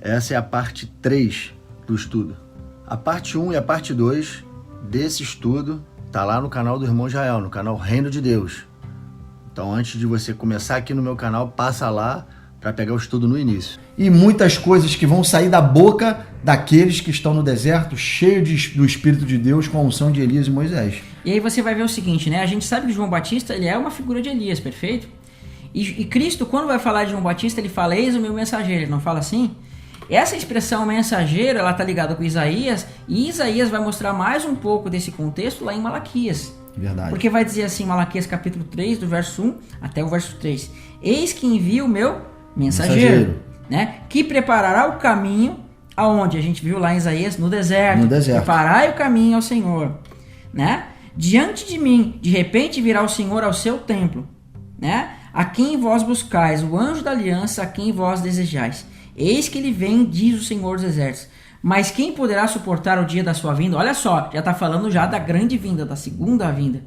Essa é a parte 3 do estudo. A parte 1 e a parte 2 desse estudo tá lá no canal do Irmão Jael, no canal Reino de Deus. Então, antes de você começar aqui no meu canal, passa lá para pegar o estudo no início. E muitas coisas que vão sair da boca daqueles que estão no deserto, cheios do Espírito de Deus, com a unção de Elias e Moisés. E aí você vai ver o seguinte, né? A gente sabe que João Batista, ele é uma figura de Elias, perfeito? E Cristo, quando vai falar de João Batista, ele fala, eis o meu mensageiro, ele não fala assim? Essa expressão mensageiro, ela está ligada com Isaías, e Isaías vai mostrar mais um pouco desse contexto lá em Malaquias. Verdade. Porque vai dizer assim, Malaquias capítulo 3, do verso 1 até o verso 3. Eis que envia o meu mensageiro. Né? Que preparará o caminho, aonde? A gente viu lá em Isaías, no deserto. No deserto. Preparai o caminho ao Senhor. Né? Diante de mim, de repente virá o Senhor ao seu templo. Né? A quem vós buscais, o anjo da aliança, a quem vós desejais. Eis que ele vem, diz o Senhor dos Exércitos. Mas quem poderá suportar o dia da sua vinda? Olha só, já está falando já da grande vinda, da segunda vinda.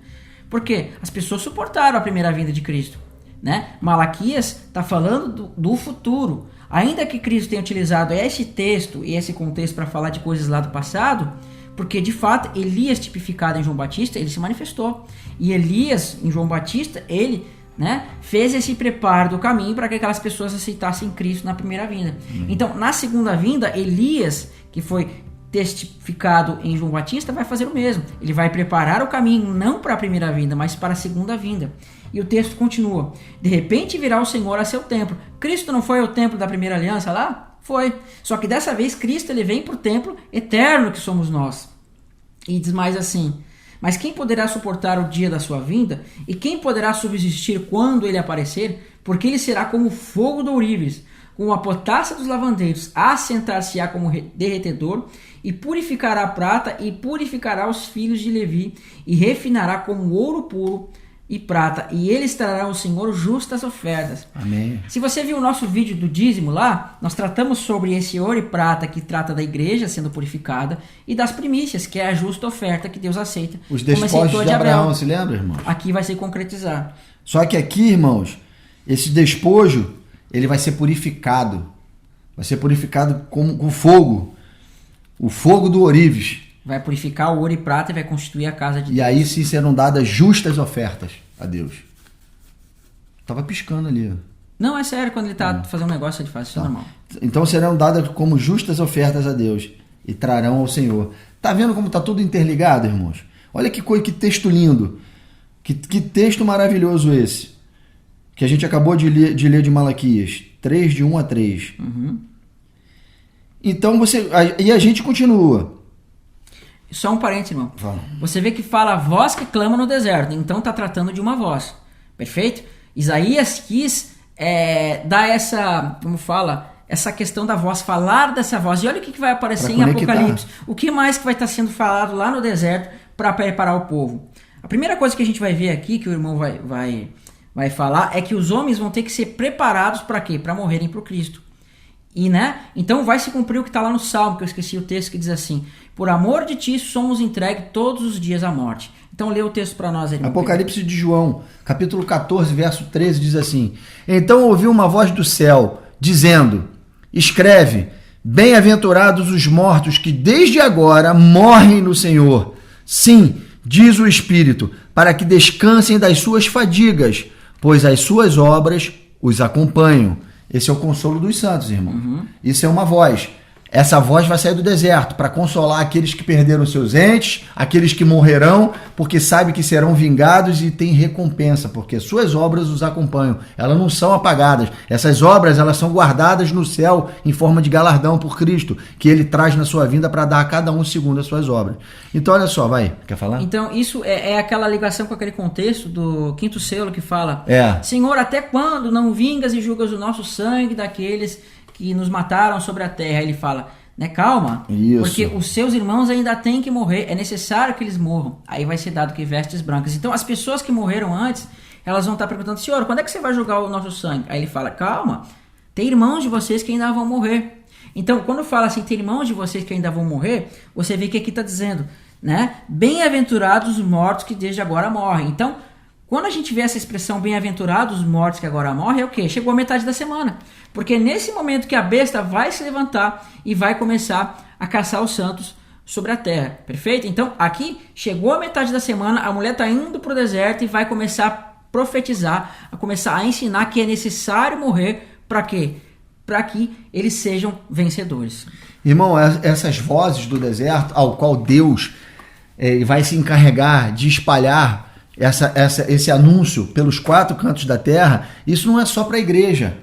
Porque as pessoas suportaram a primeira vinda de Cristo. Né? Malaquias está falando do futuro. Ainda que Cristo tenha utilizado esse texto e esse contexto para falar de coisas lá do passado, porque de fato Elias, tipificado em João Batista, ele se manifestou. E Elias, em João Batista, ele, né, fez esse preparo do caminho para que aquelas pessoas aceitassem Cristo na primeira vinda. Então, na segunda vinda, Elias, que foi testificado em João Batista, vai fazer o mesmo. Ele vai preparar o caminho não para a primeira vinda, mas para a segunda vinda. E o texto continua. De repente virá o Senhor a seu templo. Cristo não foi ao templo da primeira aliança lá? Foi. Só que dessa vez Cristo ele vem para o templo eterno que somos nós. E diz mais assim: mas quem poderá suportar o dia da sua vinda? E quem poderá subsistir quando ele aparecer? Porque ele será como fogo do ourives, com a potássia dos lavandeiros, assentar-se-á como derretedor, e purificará a prata, e purificará os filhos de Levi, e refinará como ouro puro e prata, e eles trarão ao Senhor justas ofertas. Amém. Se você viu o nosso vídeo do dízimo lá, nós tratamos sobre esse ouro e prata que trata da igreja sendo purificada e das primícias, que é a justa oferta que Deus aceita. Os despojos de Abraão, se lembra, irmão? Aqui vai ser concretizado. Só que aqui, irmãos, esse despojo, ele vai ser purificado. Vai ser purificado com fogo. O fogo do ourives. Vai purificar o ouro e prata e vai constituir a casa de Deus. E aí sim serão dadas justas ofertas a Deus. Tava piscando ali. Não, é sério, quando ele tá fazendo um negócio, ele faz isso normal. Então serão dadas como justas ofertas a Deus e trarão ao Senhor. Tá vendo como tá tudo interligado, irmãos? Olha que coisa, que texto lindo. Que texto maravilhoso esse. Que a gente acabou de ler de Malaquias. 3, de 1 a 3. Uhum. Então e a gente continua. Só um parênteses, irmão. Fala. Você vê que fala voz que clama no deserto. Então está tratando de uma voz. Perfeito? Isaías quis dar essa, como fala, essa questão da voz, falar dessa voz. E olha o que vai aparecer em Apocalipse. O que mais que vai estar sendo falado lá no deserto para preparar o povo? A primeira coisa que a gente vai ver aqui, que o irmão vai falar, é que os homens vão ter que ser preparados para quê? Para morrerem para o Cristo. E, né? Então vai se cumprir o que está lá no Salmo, que eu esqueci o texto, que diz assim: por amor de ti somos entregues todos os dias à morte. Então lê o texto para nós, irmão. Apocalipse de João, capítulo 14, verso 13, diz assim: então ouvi uma voz do céu, dizendo: escreve, bem-aventurados os mortos que desde agora morrem no Senhor. Sim, diz o Espírito, para que descansem das suas fadigas, pois as suas obras os acompanham. Esse é o consolo dos santos, irmão. Uhum. Isso é uma voz. Essa voz vai sair do deserto para consolar aqueles que perderam seus entes, aqueles que morrerão, porque sabe que serão vingados e tem recompensa, porque suas obras os acompanham. Elas não são apagadas. Essas obras, elas são guardadas no céu em forma de galardão por Cristo, que ele traz na sua vinda para dar a cada um segundo as suas obras. Então, olha só, vai. Quer falar? Então, isso é aquela ligação com aquele contexto do quinto selo que fala: Senhor, até quando não vingas e julgas o nosso sangue daqueles que nos mataram sobre a terra? Ele fala, né, calma, isso, porque os seus irmãos ainda têm que morrer, é necessário que eles morram. Aí vai ser dado que vestes brancas. Então as pessoas que morreram antes, elas vão estar perguntando: Senhor, quando é que você vai julgar o nosso sangue? Aí ele fala, calma, tem irmãos de vocês que ainda vão morrer. Então quando fala assim, tem irmãos de vocês que ainda vão morrer, você vê que aqui está dizendo, né, bem-aventurados os mortos que desde agora morrem. Então quando a gente vê essa expressão bem-aventurados os mortos que agora morrem, é o quê? Chegou a metade da semana. Porque é nesse momento que a besta vai se levantar e vai começar a caçar os santos sobre a terra. Perfeito? Então, aqui chegou a metade da semana, a mulher está indo para o deserto e vai começar a profetizar, a começar a ensinar que é necessário morrer para quê? Para que eles sejam vencedores. Irmão, essas vozes do deserto, ao qual Deus vai se encarregar de espalhar esse anúncio pelos 4 cantos da terra, isso não é só para a igreja.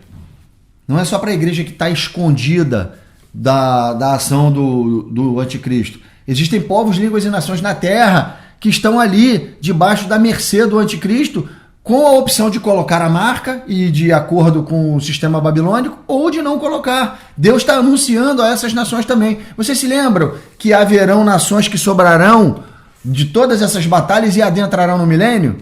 Não é só para a igreja que está escondida da ação do anticristo. Existem povos, línguas e nações na terra que estão ali debaixo da mercê do anticristo, com a opção de colocar a marca e de acordo com o sistema babilônico, ou de não colocar. Deus está anunciando a essas nações também. Vocês se lembram que haverão nações que sobrarão de todas essas batalhas e adentrarão no milênio?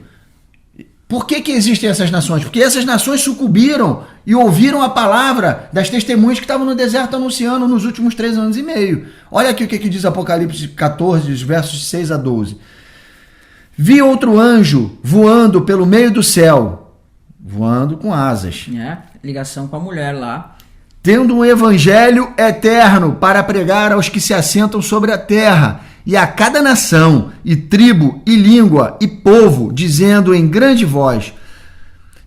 Por que existem essas nações? Porque essas nações sucumbiram e ouviram a palavra das testemunhas que estavam no deserto anunciando nos últimos 3 anos e meio. Olha aqui o que diz Apocalipse 14, versos 6 a 12. Vi outro anjo voando pelo meio do céu, voando com asas. Ligação com a mulher lá. Tendo um evangelho eterno para pregar aos que se assentam sobre a terra, e a cada nação, e tribo, e língua, e povo, dizendo em grande voz: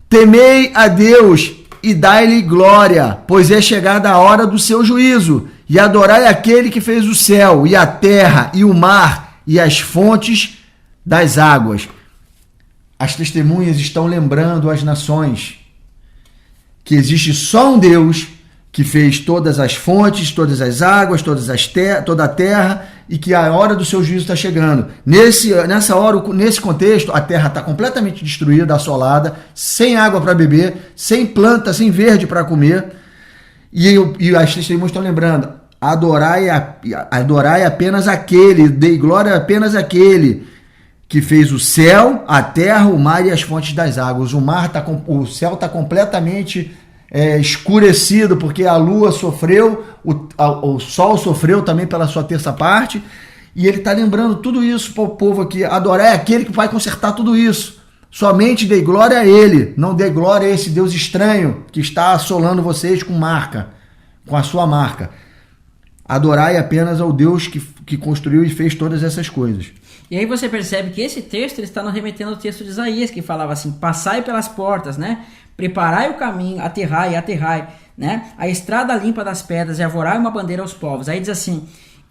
temei a Deus e dai-lhe glória, pois é chegada a hora do seu juízo, e adorai aquele que fez o céu, e a terra, e o mar, e as fontes das águas. As testemunhas estão lembrando às nações que existe só um Deus que fez todas as fontes, todas as águas, toda a terra, e que a hora do seu juízo está chegando. Nessa hora, nesse contexto, a terra está completamente destruída, assolada, sem água para beber, sem planta, sem verde para comer, e as testemunhas estão lembrando: adorai apenas aquele, dei glória apenas àquele que fez o céu, a terra, o mar e as fontes das águas. O céu está completamente escurecido, porque a lua sofreu, o sol sofreu também pela sua terça parte, e ele está lembrando tudo isso para o povo aqui: adorar é aquele que vai consertar tudo isso, somente dê glória a ele, não dê glória a esse Deus estranho que está assolando vocês com a sua marca. Adorai apenas ao Deus que construiu e fez todas essas coisas. E aí você percebe que esse texto ele está nos remetendo ao texto de Isaías, que falava assim: passai pelas portas, né? Preparai o caminho, aterrai, né? A estrada limpa das pedras e arvorai uma bandeira aos povos. Aí diz assim: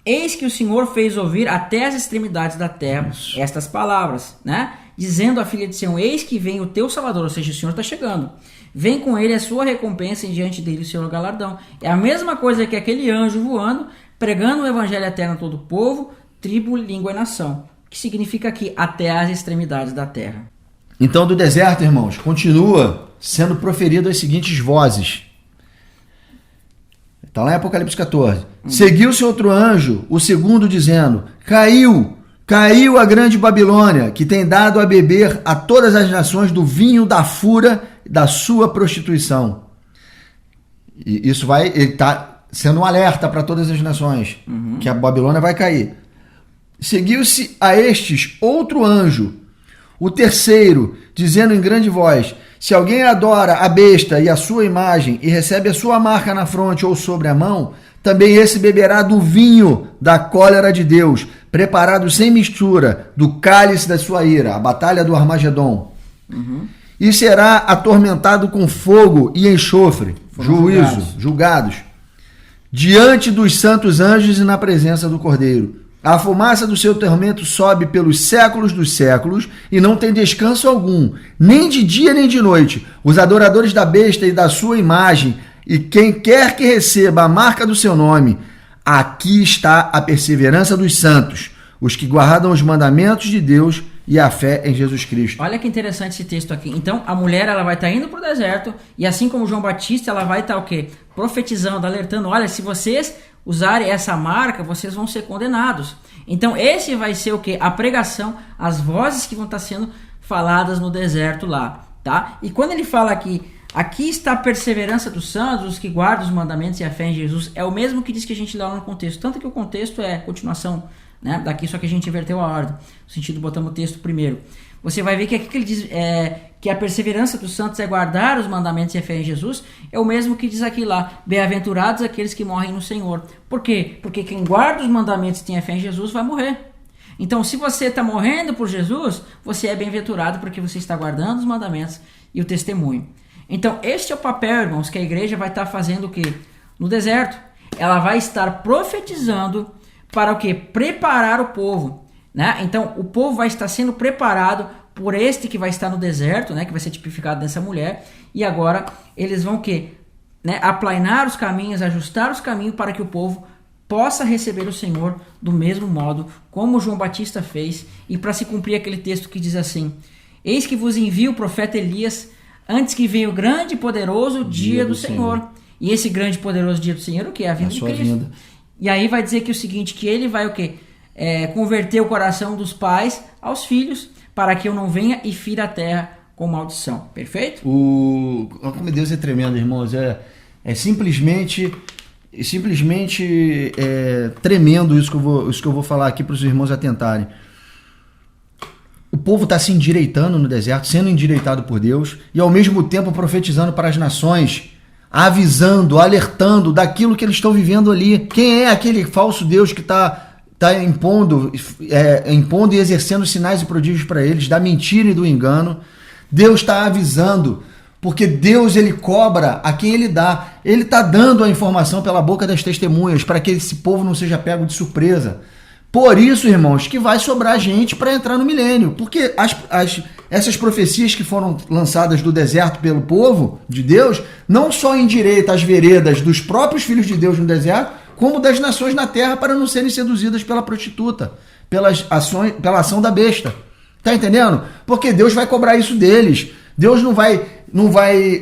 eis que o Senhor fez ouvir até as extremidades da terra estas palavras, né? Dizendo à filha de Sião: eis que vem o teu Salvador, ou seja, o Senhor está chegando. Vem com ele a sua recompensa e diante dele o seu galardão. É a mesma coisa que aquele anjo voando, pregando o evangelho eterno a todo povo, tribo, língua e nação. Que significa aqui, até as extremidades da terra. Então, do deserto, irmãos, continua sendo proferido as seguintes vozes. Está lá em Apocalipse 14. Seguiu-se outro anjo, o segundo, dizendo: caiu a grande Babilônia, que tem dado a beber a todas as nações do vinho da fúria da sua prostituição. E isso ele está sendo um alerta para todas as nações, que a Babilônia vai cair. Seguiu-se a estes outro anjo, o terceiro, dizendo em grande voz: se alguém adora a besta e a sua imagem e recebe a sua marca na fronte ou sobre a mão, também esse beberá do vinho da cólera de Deus, preparado sem mistura, do cálice da sua ira, a batalha do Armagedon. E será atormentado com fogo e enxofre, julgados, diante dos santos anjos e na presença do Cordeiro. A fumaça do seu tormento sobe pelos séculos dos séculos e não tem descanso algum, nem de dia nem de noite. Os adoradores da besta e da sua imagem, e quem quer que receba a marca do seu nome, aqui está a perseverança dos santos, os que guardam os mandamentos de Deus e a fé em Jesus Cristo. Olha que interessante esse texto aqui. Então, a mulher ela vai estar indo para o deserto, e assim como João Batista, ela vai estar o quê? Profetizando, alertando: olha, se vocês usarem essa marca, vocês vão ser condenados. Então, esse vai ser o quê? A pregação, as vozes que vão estar sendo faladas no deserto lá, tá? E quando ele fala aqui está a perseverança dos santos, os que guardam os mandamentos e a fé em Jesus, é o mesmo que diz que a gente lê lá no contexto. Tanto que o contexto é continuação, né, daqui, só que a gente inverteu a ordem. No sentido, botamos o texto primeiro. você vai ver que aqui que ele diz que a perseverança dos santos é guardar os mandamentos e a fé em Jesus, é o mesmo que diz aqui lá, bem-aventurados aqueles que morrem no Senhor. Por quê? Porque quem guarda os mandamentos e tem a fé em Jesus vai morrer. Então, se você está morrendo por Jesus, você é bem-aventurado porque você está guardando os mandamentos e o testemunho. Então, este é o papel, irmãos, que a igreja vai estar fazendo o quê? No deserto. Ela vai estar profetizando para o quê? Preparar o povo, né? Então, o povo vai estar sendo preparado por este que vai estar no deserto, né? Que vai ser tipificado nessa mulher. E agora, eles vão o quê? Né? Aplainar os caminhos, ajustar os caminhos para que o povo possa receber o Senhor do mesmo modo como João Batista fez, e para se cumprir aquele texto que diz assim: eis que vos envio o profeta Elias antes que venha o grande e poderoso dia do Senhor. E esse grande e poderoso dia do Senhor, o que? É a vinda de Cristo. Vinda. E aí vai dizer que o seguinte, que ele vai o quê? Converter o coração dos pais aos filhos, para que eu não venha e fira a terra com maldição. Perfeito? Como Deus é tremendo, irmãos. É simplesmente tremendo isso que eu vou falar aqui para os irmãos atentarem. O povo está se endireitando no deserto, sendo endireitado por Deus, e ao mesmo tempo profetizando para as nações, avisando, alertando daquilo que eles estão vivendo ali. Quem é aquele falso Deus que está impondo e exercendo sinais e prodígios para eles, da mentira e do engano? Deus está avisando, porque Deus, ele cobra a quem ele dá. Ele está dando a informação pela boca das testemunhas para que esse povo não seja pego de surpresa. Por isso, irmãos, que vai sobrar gente para entrar no milênio. Porque essas profecias que foram lançadas do deserto pelo povo de Deus, não só endireita as veredas dos próprios filhos de Deus no deserto, como das nações na terra para não serem seduzidas pela prostituta, pela ação da besta. Tá entendendo? Porque Deus vai cobrar isso deles. Deus não vai...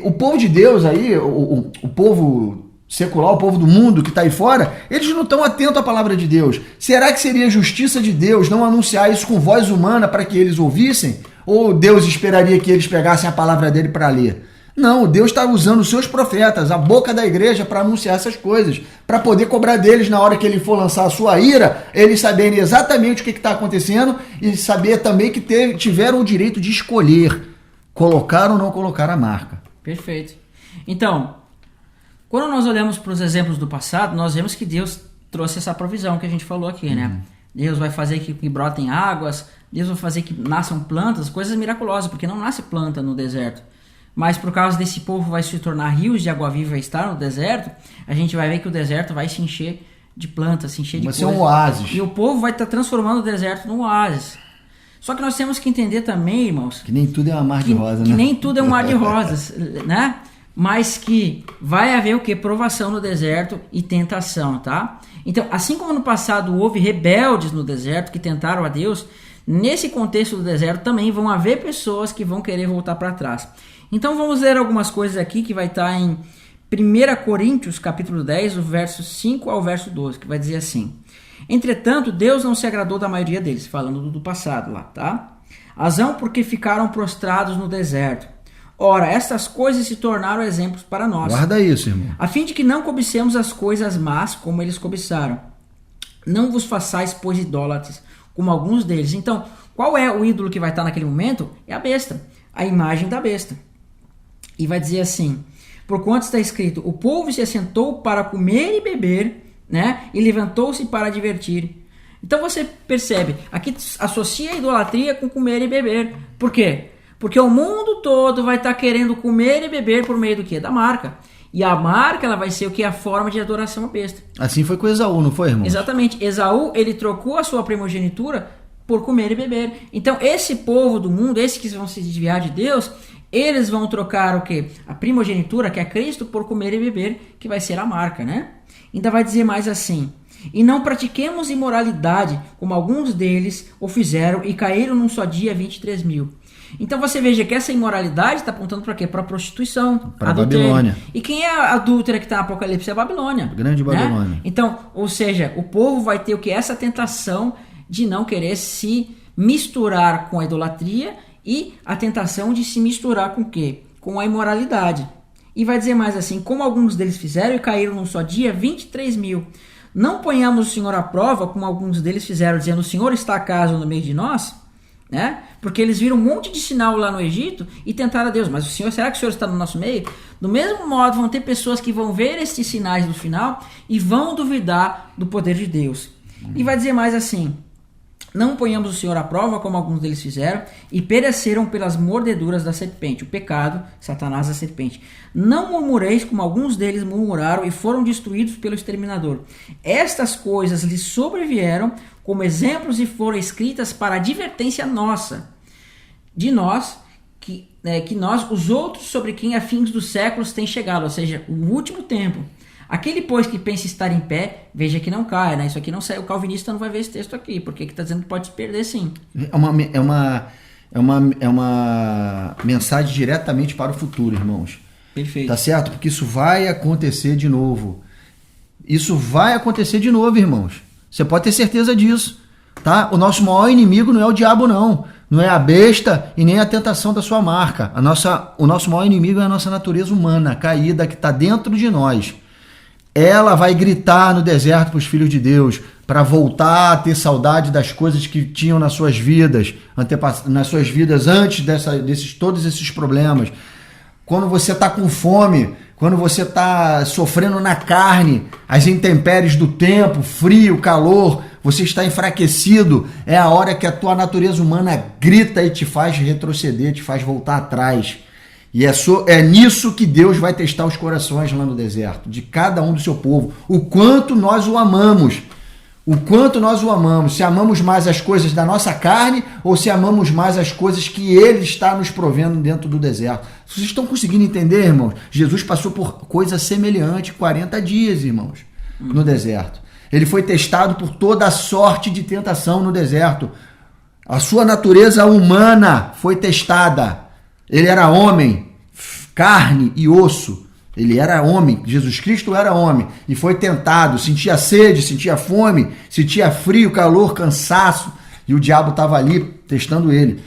O povo de Deus aí, o povo secular, o povo do mundo que está aí fora, eles não estão atentos à palavra de Deus. Será que seria justiça de Deus não anunciar isso com voz humana para que eles ouvissem? Ou Deus esperaria que eles pegassem a palavra dele para ler? Não, Deus está usando os seus profetas, a boca da igreja, para anunciar essas coisas, para poder cobrar deles na hora que ele for lançar a sua ira, eles saberem exatamente o que está acontecendo e saber também que tiveram o direito de escolher colocar ou não colocar a marca. Perfeito. Então, quando nós olhamos para os exemplos do passado, nós vemos que Deus trouxe essa provisão que a gente falou aqui, né? Deus vai fazer que brotem águas, Deus vai fazer que nasçam plantas, coisas miraculosas, porque não nasce planta no deserto. Mas por causa desse povo vai se tornar rios de água viva e estar no deserto, a gente vai ver que o deserto vai se encher de plantas, se encher de coisas. Vai ser um oásis. E o povo vai estar transformando o deserto num oásis. Só que nós temos que entender também, irmãos... Que nem tudo é um mar de rosas, né? Que nem tudo é um mar de rosas, né? Mas que vai haver o quê? Provação no deserto e tentação, tá? Então, assim como no passado houve rebeldes no deserto que tentaram a Deus, nesse contexto do deserto também vão haver pessoas que vão querer voltar para trás. Então vamos ler algumas coisas aqui que vai estar em 1 Coríntios capítulo 10, do verso 5 ao verso 12, que vai dizer assim: entretanto, Deus não se agradou da maioria deles, falando do passado lá, tá? Razão porque ficaram prostrados no deserto. Ora, estas coisas se tornaram exemplos para nós. Guarda isso, irmão. A fim de que não cobicemos as coisas más como eles cobiçaram. Não vos façais, pois, idólatras, como alguns deles. Então, qual é o ídolo que vai estar naquele momento? É a besta, a imagem da besta. E vai dizer assim: porquanto está escrito, o povo se assentou para comer e beber, né? E levantou-se para divertir. Então você percebe, aqui associa a idolatria com comer e beber. Por quê? Porque o mundo todo vai estar querendo comer e beber por meio do quê? Da marca. E a marca, ela vai ser o que? A forma de adoração à besta. Assim foi com Esaú, não foi, irmão? Exatamente. Esaú, ele trocou a sua primogenitura por comer e beber. Então esse povo do mundo, esses que vão se desviar de Deus, eles vão trocar o quê? A primogenitura, que é Cristo, por comer e beber, que vai ser a marca, né? Ainda vai dizer mais assim: e não pratiquemos imoralidade, como alguns deles o fizeram e caíram num só dia 23 mil. Então você veja que essa imoralidade está apontando para quê? Para prostituição, para Babilônia. E quem é a adúltera que está no Apocalipse? É a Babilônia. Grande Babilônia. Né? Então, ou seja, o povo vai ter o que? Essa tentação de não querer se misturar com a idolatria e a tentação de se misturar com o quê? Com a imoralidade. E vai dizer mais assim: como alguns deles fizeram e caíram num só dia 23 mil. Não ponhamos o Senhor à prova, como alguns deles fizeram, dizendo: o Senhor está acaso no meio de nós? né? Porque eles viram um monte de sinal lá no Egito e tentaram a Deus. Mas o Senhor, será que o Senhor está no nosso meio? Do mesmo modo, vão ter pessoas que vão ver esses sinais no final e vão duvidar do poder de Deus. E vai dizer mais assim: não ponhamos o Senhor à prova, como alguns deles fizeram, e pereceram pelas mordeduras da serpente. O pecado, Satanás, a serpente. Não murmureis, como alguns deles murmuraram e foram destruídos pelo exterminador. Estas coisas lhes sobrevieram como exemplos e foram escritas para advertência nossa, de nós, que nós, os outros, sobre quem a fins dos séculos tem chegado, ou seja, o último tempo. Aquele, pois, que pensa estar em pé, veja que não caia, né? Isso aqui não sai, o calvinista não vai ver esse texto aqui, porque está dizendo que pode se perder sim. É uma mensagem diretamente para o futuro, irmãos. Perfeito. Tá certo? Porque isso vai acontecer de novo. Isso vai acontecer de novo, irmãos. Você pode ter certeza disso, tá? O nosso maior inimigo não é o diabo, não. Não é a besta e nem a tentação da sua marca. O nosso maior inimigo é a nossa natureza humana, caída, que está dentro de nós. Ela vai gritar no deserto para os filhos de Deus, para voltar a ter saudade das coisas que tinham nas suas vidas, antes todos esses problemas. Quando você está com fome, quando você está sofrendo na carne, as intempéries do tempo, frio, calor, você está enfraquecido, é a hora que a tua natureza humana grita e te faz retroceder, te faz voltar atrás. E é nisso que Deus vai testar os corações lá no deserto, de cada um do seu povo. O quanto nós o amamos. O quanto nós o amamos. Se amamos mais as coisas da nossa carne ou se amamos mais as coisas que Ele está nos provendo dentro do deserto. Vocês estão conseguindo entender, irmãos? Jesus passou por coisa semelhante 40 dias, irmãos, no deserto. Ele foi testado por toda a sorte de tentação no deserto. A sua natureza humana foi testada. Ele era homem, carne e osso. Ele era homem, Jesus Cristo era homem e foi tentado, sentia sede, sentia fome, sentia frio, calor, cansaço e o diabo estava ali testando ele.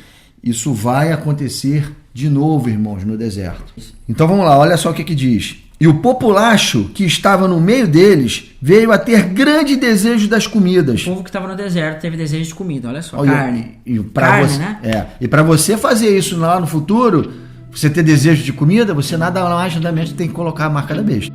Isso vai acontecer de novo, irmãos, no deserto. Então vamos lá, olha só o que diz. E o populacho que estava no meio deles veio a ter grande desejo das comidas. O povo que estava no deserto teve desejo de comida, olha só, carne. Carne, você, né? E para você fazer isso lá no futuro, você ter desejo de comida, você nada mais nada menos tem que colocar a marca da besta.